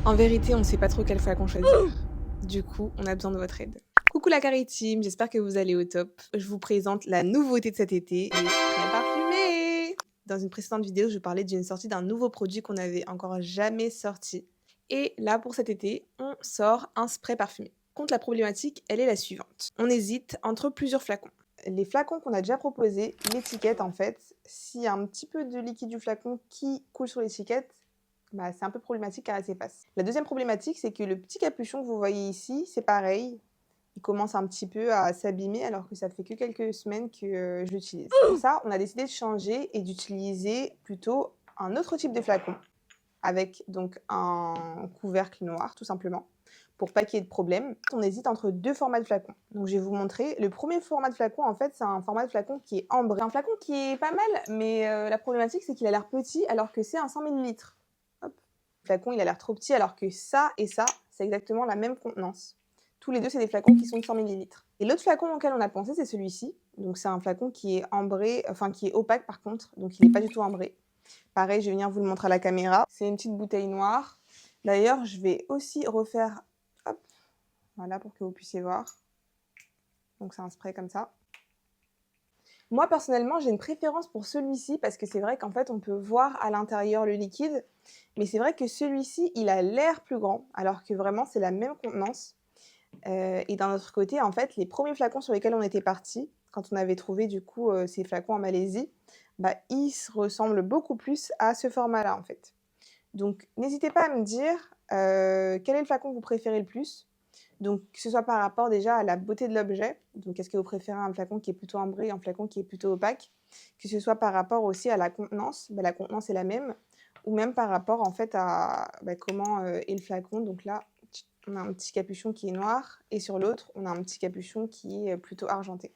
En vérité, on ne sait pas trop quel flacon choisir. Du coup, on a besoin de votre aide. Coucou la Carré Team, j'espère que vous allez au top. Je vous présente la nouveauté de cet été, les sprays parfumés. Dans une précédente vidéo, je parlais d'une sortie d'un nouveau produit qu'on n'avait encore jamais sorti. Et là, pour cet été, on sort un spray parfumé. Contre la problématique, elle est la suivante. On hésite entre plusieurs flacons. Les flacons qu'on a déjà proposés, l'étiquette en fait, s'il y a un petit peu de liquide du flacon qui coule sur l'étiquette, bah, c'est un peu problématique car elle s'efface. La deuxième problématique, c'est que le petit capuchon que vous voyez ici, c'est pareil. Il commence un petit peu à s'abîmer alors que ça fait que quelques semaines que je l'utilise. Pour ça, on a décidé de changer et d'utiliser plutôt un autre type de flacon avec donc un couvercle noir tout simplement pour pas qu'il y ait de problème. On hésite entre deux formats de flacons. Donc je vais vous montrer. Le premier format de flacon, en fait, c'est un format de flacon qui est ambré. Un flacon qui est pas mal, mais la problématique, c'est qu'il a l'air petit alors que c'est un 100 ml. Hop. Le flacon, il a l'air trop petit alors que ça et ça, c'est exactement la même contenance. Tous les deux, c'est des flacons qui sont de 100 ml. Et l'autre flacon auquel on a pensé, c'est celui-ci. Donc c'est un flacon qui est ambré, enfin qui est opaque par contre, donc il n'est pas du tout ambré. Pareil, je vais venir vous le montrer à la caméra. C'est une petite bouteille noire. D'ailleurs, je vais aussi refaire, hop, voilà, pour que vous puissiez voir. Donc c'est un spray comme ça. Moi, personnellement, j'ai une préférence pour celui-ci parce que c'est vrai qu'en fait, on peut voir à l'intérieur le liquide. Mais c'est vrai que celui-ci, il a l'air plus grand, alors que vraiment, c'est la même contenance. Et d'un autre côté, en fait, les premiers flacons sur lesquels on était parti, quand on avait trouvé du coup ces flacons en Malaisie, bah, ils se ressemblent beaucoup plus à ce format-là, en fait. Donc, n'hésitez pas à me dire quel est le flacon que vous préférez le plus. Donc, que ce soit par rapport déjà à la beauté de l'objet. Donc, est-ce que vous préférez un flacon qui est plutôt ambré, un flacon qui est plutôt opaque? Que ce soit par rapport aussi à la contenance. Bah, la contenance est la même. Ou même par rapport en fait à comment est le flacon. Donc là, on a un petit capuchon qui est noir. Et sur l'autre, on a un petit capuchon qui est plutôt argenté.